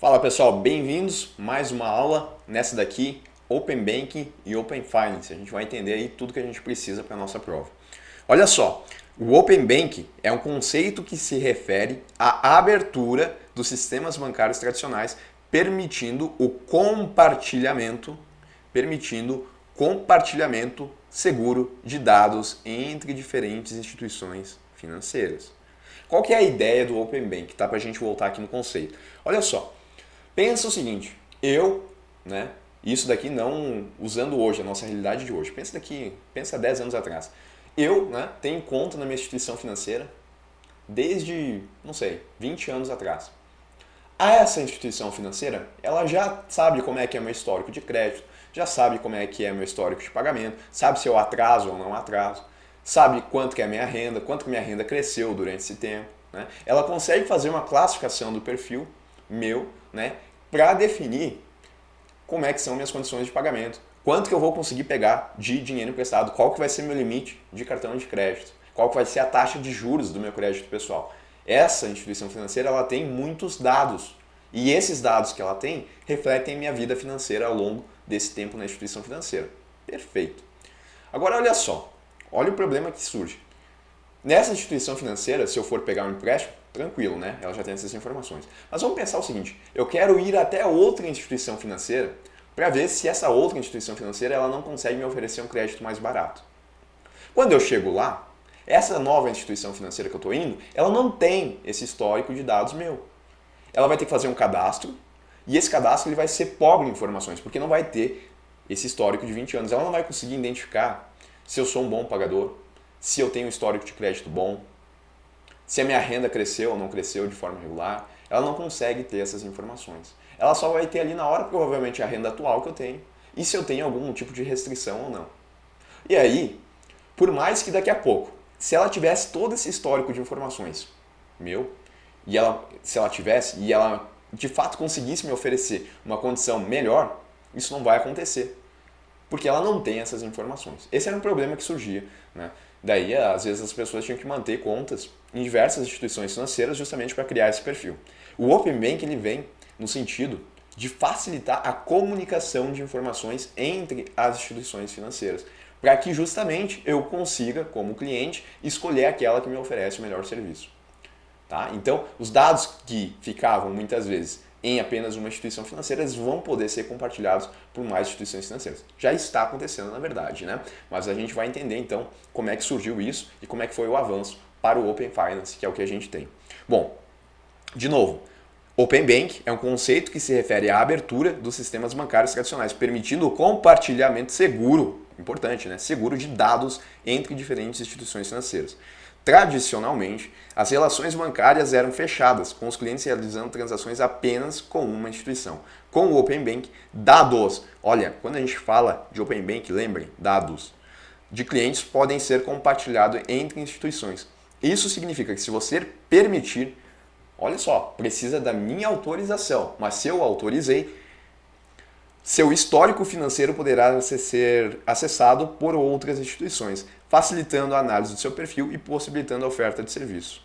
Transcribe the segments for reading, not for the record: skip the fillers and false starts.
Fala pessoal, bem-vindos a mais uma aula nessa daqui, Open Banking e Open Finance. A gente vai entender aí tudo que a gente precisa para a nossa prova. Olha só, o Open Banking é um conceito que se refere à abertura dos sistemas bancários tradicionais, permitindo compartilhamento seguro de dados entre diferentes instituições financeiras. Qual que é a ideia do Open Banking? Tá? Para a gente voltar aqui no conceito. Olha só, pensa o seguinte, isso daqui não usando hoje, a nossa realidade de hoje, pensa 10 anos atrás. Eu, tenho conta na minha instituição financeira desde, 20 anos atrás. Essa instituição financeira, ela já sabe como é que é meu histórico de crédito, já sabe como é que é meu histórico de pagamento, sabe se eu atraso ou não atraso, sabe quanto que é a minha renda, quanto que minha renda cresceu durante esse tempo. Ela consegue fazer uma classificação do perfil meu, para definir como é que são minhas condições de pagamento, quanto que eu vou conseguir pegar de dinheiro emprestado, qual que vai ser meu limite de cartão de crédito, qual que vai ser a taxa de juros do meu crédito pessoal. Essa instituição financeira ela tem muitos dados e esses dados que ela tem refletem minha vida financeira ao longo desse tempo na instituição financeira. Perfeito. Agora olha só, olha o problema que surge. Nessa instituição financeira, se eu for pegar um empréstimo, tranquilo, ela já tem essas informações. Mas vamos pensar o seguinte, eu quero ir até outra instituição financeira para ver se essa outra instituição financeira ela não consegue me oferecer um crédito mais barato. Quando eu chego lá, essa nova instituição financeira que eu estou indo, ela não tem esse histórico de dados meu. Ela vai ter que fazer um cadastro e esse cadastro ele vai ser pobre em informações, porque não vai ter esse histórico de 20 anos. Ela não vai conseguir identificar se eu sou um bom pagador, se eu tenho um histórico de crédito bom, se a minha renda cresceu ou não cresceu de forma regular. Ela não consegue ter essas informações. Ela só vai ter ali na hora provavelmente a renda atual que eu tenho e se eu tenho algum tipo de restrição ou não. E aí, por mais que daqui a pouco, se ela tivesse todo esse histórico de informações se ela tivesse e ela de fato conseguisse me oferecer uma condição melhor, isso não vai acontecer, porque ela não tem essas informações. Esse era um problema que surgia, Daí, às vezes, as pessoas tinham que manter contas em diversas instituições financeiras justamente para criar esse perfil. O Open Banking ele vem no sentido de facilitar a comunicação de informações entre as instituições financeiras, para que justamente eu consiga, como cliente, escolher aquela que me oferece o melhor serviço. Tá? Então, os dados que ficavam muitas vezes em apenas uma instituição financeira, eles vão poder ser compartilhados por mais instituições financeiras. Já está acontecendo, na verdade, Mas a gente vai entender, então, como é que surgiu isso e como é que foi o avanço para o Open Finance, que é o que a gente tem. Bom, de novo, Open Bank é um conceito que se refere à abertura dos sistemas bancários tradicionais, permitindo o compartilhamento seguro, importante, seguro de dados entre diferentes instituições financeiras. Tradicionalmente, as relações bancárias eram fechadas, com os clientes realizando transações apenas com uma instituição. Com o Open Bank, dados, olha, quando a gente fala de Open Bank, lembrem, dados de clientes podem ser compartilhados entre instituições. Isso significa que se você permitir, olha só, precisa da minha autorização, mas se eu autorizei, seu histórico financeiro poderá ser acessado por outras instituições, facilitando a análise do seu perfil e possibilitando a oferta de serviço.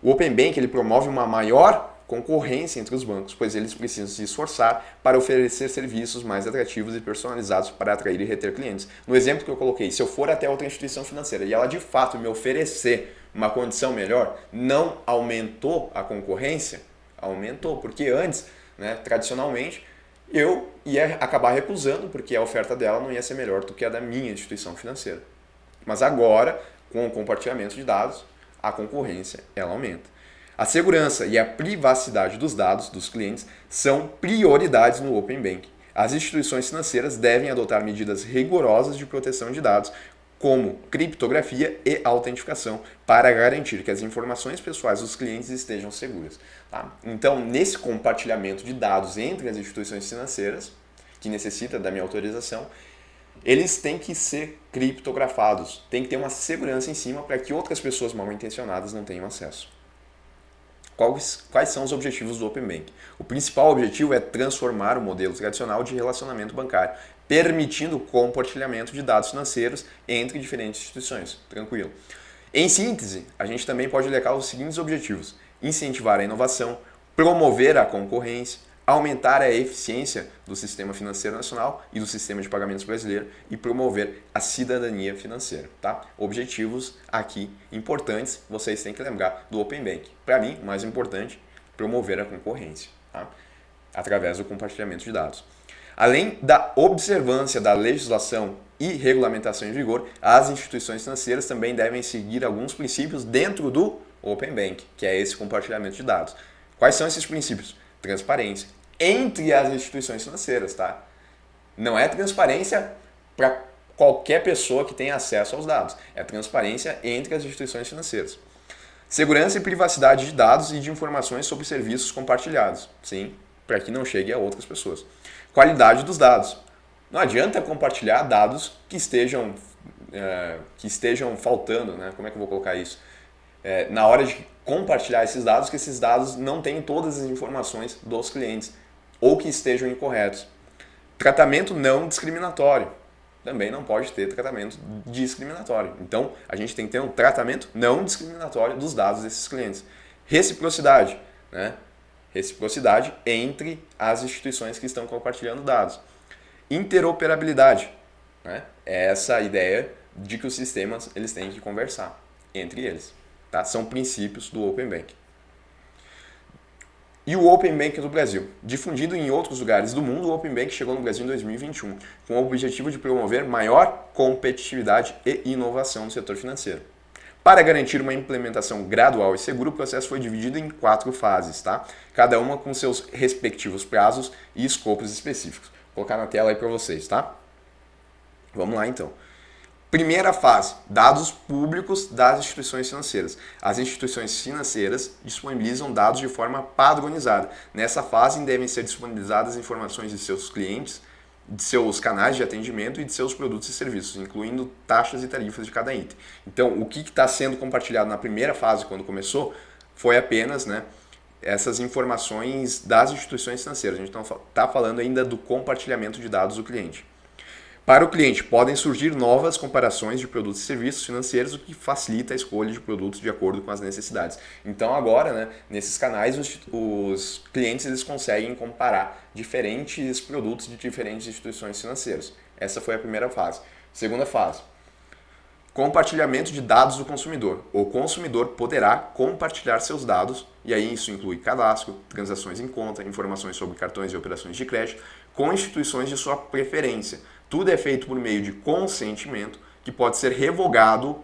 O Open Bank ele promove uma maior concorrência entre os bancos, pois eles precisam se esforçar para oferecer serviços mais atrativos e personalizados para atrair e reter clientes. No exemplo que eu coloquei, se eu for até outra instituição financeira e ela de fato me oferecer uma condição melhor, não aumentou a concorrência? Aumentou, porque antes, tradicionalmente, eu ia acabar recusando porque a oferta dela não ia ser melhor do que a da minha instituição financeira. Mas agora, com o compartilhamento de dados, a concorrência ela aumenta. A segurança e a privacidade dos dados dos clientes são prioridades no Open Banking. As instituições financeiras devem adotar medidas rigorosas de proteção de dados, como criptografia e autentificação, para garantir que as informações pessoais dos clientes estejam seguras. Tá? Então, nesse compartilhamento de dados entre as instituições financeiras, que necessita da minha autorização, eles têm que ser criptografados, tem que ter uma segurança em cima para que outras pessoas mal intencionadas não tenham acesso. Quais são os objetivos do Open Banking? O principal objetivo é transformar o modelo tradicional de relacionamento bancário, permitindo o compartilhamento de dados financeiros entre diferentes instituições. Tranquilo. Em síntese, a gente também pode elencar os seguintes objetivos: incentivar a inovação, promover a concorrência, aumentar a eficiência do sistema financeiro nacional e do sistema de pagamentos brasileiro e promover a cidadania financeira. Tá? Objetivos aqui importantes, vocês têm que lembrar do Open Bank. Para mim, o mais importante, promover a concorrência, tá? Através do compartilhamento de dados. Além da observância da legislação e regulamentação em vigor, as instituições financeiras também devem seguir alguns princípios dentro do Open Bank, que é esse compartilhamento de dados. Quais são esses princípios? Transparência entre as instituições financeiras, tá? Não é transparência para qualquer pessoa que tenha acesso aos dados, é transparência entre as instituições financeiras. Segurança e privacidade de dados e de informações sobre serviços compartilhados, sim, para que não chegue a outras pessoas. Qualidade dos dados. Não adianta compartilhar dados que estejam faltando, né? Como é que eu vou colocar isso? Na hora de compartilhar esses dados, que esses dados não tenham todas as informações dos clientes ou que estejam incorretos. Tratamento não discriminatório. Também não pode ter tratamento discriminatório. Então, a gente tem que ter um tratamento não discriminatório dos dados desses clientes. Reciprocidade, né? Reciprocidade entre as instituições que estão compartilhando dados. Interoperabilidade, né? É essa ideia de que os sistemas eles têm que conversar entre eles. Tá? São princípios do Open Bank. E o Open Bank do Brasil. Difundido em outros lugares do mundo, o Open Bank chegou no Brasil em 2021, com o objetivo de promover maior competitividade e inovação no setor financeiro. Para garantir uma implementação gradual e segura, o processo foi dividido em 4 fases, tá? Cada uma com seus respectivos prazos e escopos específicos. Vou colocar na tela aí para vocês, tá? Vamos lá então. Primeira fase, dados públicos das instituições financeiras. As instituições financeiras disponibilizam dados de forma padronizada. Nessa fase devem ser disponibilizadas informações de seus clientes, de seus canais de atendimento e de seus produtos e serviços, incluindo taxas e tarifas de cada item. Então, o que está sendo compartilhado na primeira fase, quando começou, foi apenas, né, essas informações das instituições financeiras. A gente não está falando ainda do compartilhamento de dados do cliente. Para o cliente, podem surgir novas comparações de produtos e serviços financeiros, o que facilita a escolha de produtos de acordo com as necessidades. Então agora, né, nesses canais, os clientes eles conseguem comparar diferentes produtos de diferentes instituições financeiras. Essa foi a primeira fase. Segunda fase, compartilhamento de dados do consumidor. O consumidor poderá compartilhar seus dados, e aí isso inclui cadastro, transações em conta, informações sobre cartões e operações de crédito, com instituições de sua preferência. Tudo é feito por meio de consentimento que pode ser revogado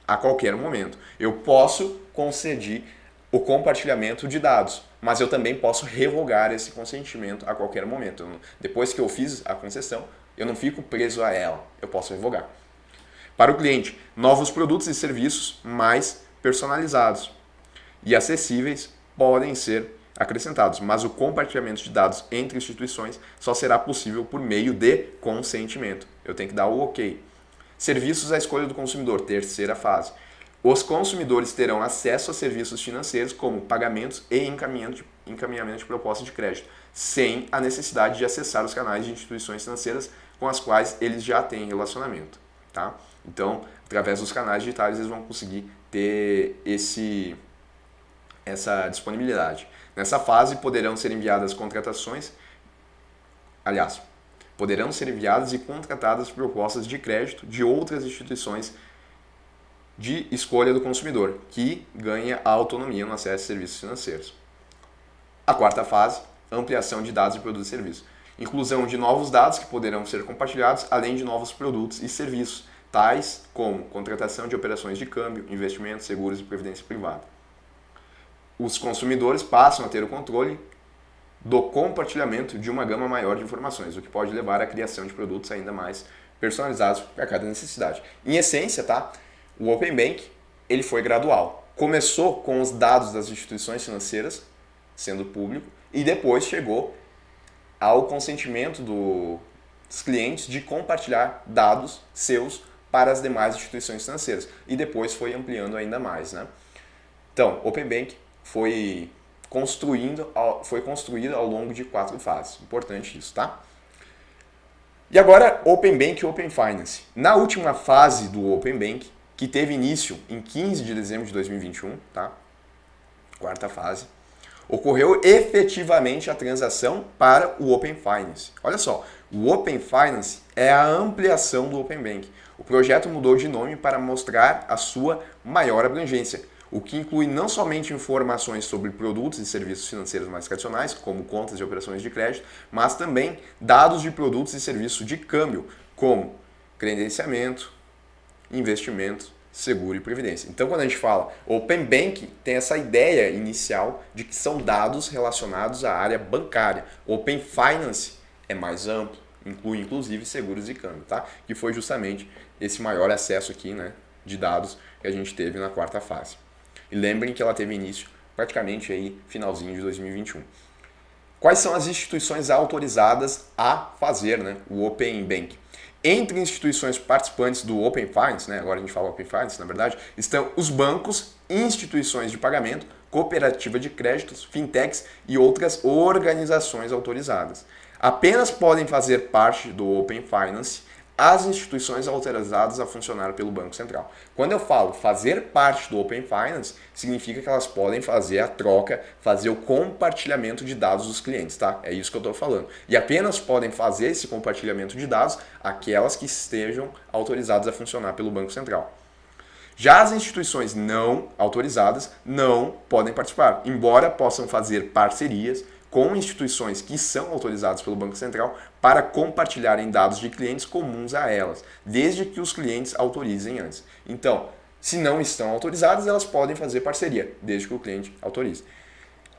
a qualquer momento. Eu posso conceder o compartilhamento de dados, mas eu também posso revogar esse consentimento a qualquer momento. Depois que eu fiz a concessão, eu não fico preso a ela, eu posso revogar. Para o cliente, novos produtos e serviços mais personalizados e acessíveis podem ser acrescentados, mas o compartilhamento de dados entre instituições só será possível por meio de consentimento. Eu tenho que dar o OK. Serviços à escolha do consumidor, terceira fase. Os consumidores terão acesso a serviços financeiros como pagamentos e encaminhamento de propostas de crédito, sem a necessidade de acessar os canais de instituições financeiras com as quais eles já têm relacionamento. Tá? Então, através dos canais digitais, eles vão conseguir ter essa disponibilidade. Nessa fase, poderão ser enviadas e contratadas propostas de crédito de outras instituições de escolha do consumidor, que ganha a autonomia no acesso a serviços financeiros. A quarta fase, ampliação de dados de produtos e serviços. Inclusão de novos dados que poderão ser compartilhados, além de novos produtos e serviços, tais como contratação de operações de câmbio, investimentos, seguros e previdência privada. Os consumidores passam a ter o controle do compartilhamento de uma gama maior de informações, o que pode levar à criação de produtos ainda mais personalizados para cada necessidade. Em essência, tá? O Open Bank ele foi gradual. Começou com os dados das instituições financeiras sendo público e depois chegou ao consentimento dos clientes de compartilhar dados seus para as demais instituições financeiras e depois foi ampliando ainda mais, né? Então, Open Bank foi construído ao longo de 4 fases. Importante isso, tá? E agora, Open Bank e Open Finance. Na última fase do Open Bank, que teve início em 15 de dezembro de 2021, tá? Quarta fase, ocorreu efetivamente a transação para o Open Finance. Olha só, o Open Finance é a ampliação do Open Bank. O projeto mudou de nome para mostrar a sua maior abrangência, o que inclui não somente informações sobre produtos e serviços financeiros mais tradicionais, como contas e operações de crédito, mas também dados de produtos e serviços de câmbio, como credenciamento, investimento, seguro e previdência. Então, quando a gente fala Open Bank, tem essa ideia inicial de que são dados relacionados à área bancária. Open Finance é mais amplo, inclui inclusive seguros e câmbio, tá? Que foi justamente esse maior acesso aqui, né, de dados que a gente teve na quarta fase. E lembrem que ela teve início praticamente aí finalzinho de 2021. Quais são as instituições autorizadas a fazer, né, o Open Bank? Entre instituições participantes do Open Finance, né, agora a gente fala Open Finance, na verdade, estão os bancos, instituições de pagamento, cooperativa de créditos, fintechs e outras organizações autorizadas. Apenas podem fazer parte do Open Finance as instituições autorizadas a funcionar pelo Banco Central. Quando eu falo fazer parte do Open Finance, significa que elas podem fazer a troca, fazer o compartilhamento de dados dos clientes, tá? É isso que eu estou falando. E apenas podem fazer esse compartilhamento de dados aquelas que estejam autorizadas a funcionar pelo Banco Central. Já as instituições não autorizadas não podem participar, embora possam fazer parcerias com instituições que são autorizadas pelo Banco Central para compartilharem dados de clientes comuns a elas, desde que os clientes autorizem antes. Então, se não estão autorizadas, elas podem fazer parceria, desde que o cliente autorize.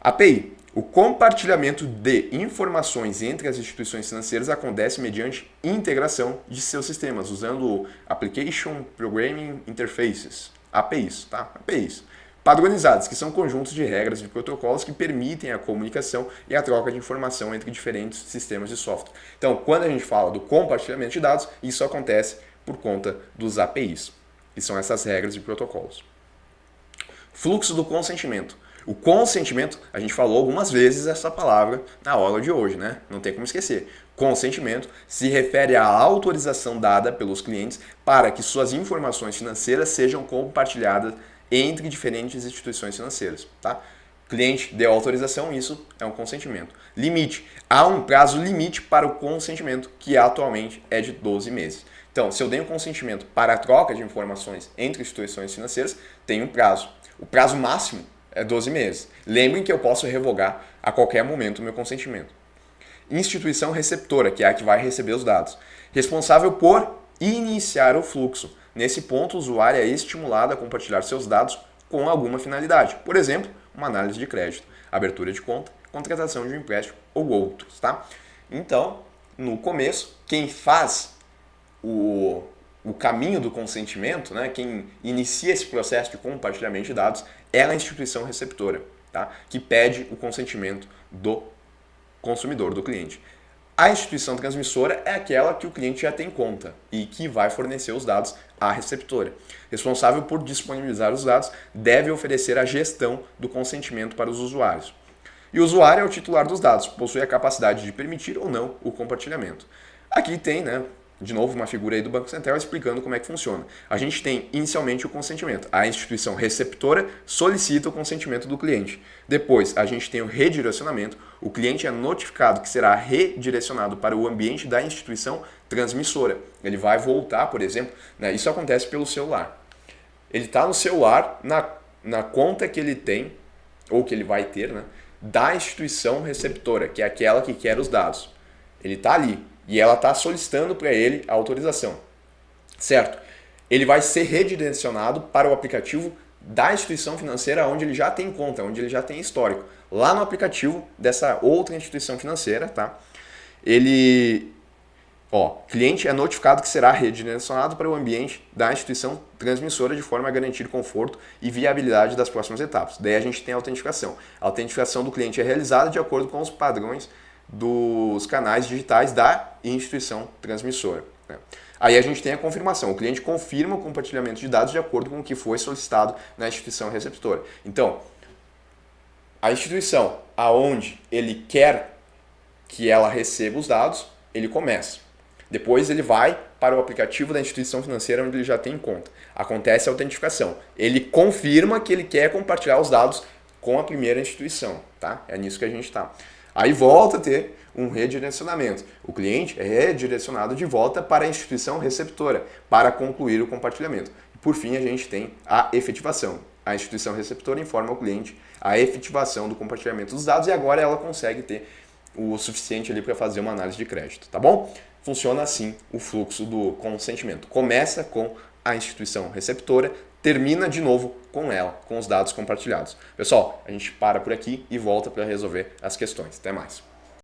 API. O compartilhamento de informações entre as instituições financeiras acontece mediante integração de seus sistemas, usando o Application Programming Interfaces, APIs, tá? APIs. Padronizados, que são conjuntos de regras e protocolos que permitem a comunicação e a troca de informação entre diferentes sistemas de software. Então, quando a gente fala do compartilhamento de dados, isso acontece por conta dos APIs, que são essas regras e protocolos. Fluxo do consentimento. O consentimento, a gente falou algumas vezes essa palavra na aula de hoje, né? Não tem como esquecer. Consentimento se refere à autorização dada pelos clientes para que suas informações financeiras sejam compartilhadas entre diferentes instituições financeiras, tá? Cliente deu autorização, isso é um consentimento. Limite. Há um prazo limite para o consentimento, que atualmente é de 12 meses. Então, se eu dei um consentimento para a troca de informações entre instituições financeiras, tem um prazo. O prazo máximo é 12 meses. Lembrem que eu posso revogar a qualquer momento o meu consentimento. Instituição receptora, que é a que vai receber os dados. Responsável por iniciar o fluxo. Nesse ponto, o usuário é estimulado a compartilhar seus dados com alguma finalidade. Por exemplo, uma análise de crédito, abertura de conta, contratação de um empréstimo ou outros, tá? Então, no começo, quem faz o caminho do consentimento, né, quem inicia esse processo de compartilhamento de dados é a instituição receptora, tá? Que pede o consentimento do consumidor, do cliente. A instituição transmissora é aquela que o cliente já tem conta e que vai fornecer os dados à receptora. Responsável por disponibilizar os dados deve oferecer a gestão do consentimento para os usuários. E o usuário é o titular dos dados, possui a capacidade de permitir ou não o compartilhamento. Aqui tem, né, de novo, uma figura aí do Banco Central explicando como é que funciona. A gente tem inicialmente o consentimento. A instituição receptora solicita o consentimento do cliente. Depois, a gente tem o redirecionamento. O cliente é notificado que será redirecionado para o ambiente da instituição transmissora. Ele vai voltar, por exemplo, né, isso acontece pelo celular. Ele está no celular, na conta que ele tem, ou que ele vai ter, né, da instituição receptora, que é aquela que quer os dados. Ele está ali. E ela está solicitando para ele a autorização, certo? Ele vai ser redirecionado para o aplicativo da instituição financeira onde ele já tem conta, onde ele já tem histórico. Lá no aplicativo dessa outra instituição financeira, tá? Cliente é notificado que será redirecionado para o ambiente da instituição transmissora de forma a garantir conforto e viabilidade das próximas etapas. Daí a gente tem a autenticação. A autenticação do cliente é realizada de acordo com os padrões dos canais digitais da instituição transmissora. Né? Aí a gente tem a confirmação. O cliente confirma o compartilhamento de dados de acordo com o que foi solicitado na instituição receptora. Então, a instituição aonde ele quer que ela receba os dados, ele começa. Depois ele vai para o aplicativo da instituição financeira onde ele já tem conta. Acontece a autentificação. Ele confirma que ele quer compartilhar os dados com a primeira instituição, tá? É nisso que a gente está. Aí volta a ter um redirecionamento. O cliente é redirecionado de volta para a instituição receptora, para concluir o compartilhamento. Por fim, a gente tem a efetivação. A instituição receptora informa ao cliente a efetivação do compartilhamento dos dados e agora ela consegue ter o suficiente ali para fazer uma análise de crédito, tá bom? Funciona assim o fluxo do consentimento. Começa com a instituição receptora, termina de novo com ela, com os dados compartilhados. Pessoal, a gente para por aqui e volta para resolver as questões. Até mais.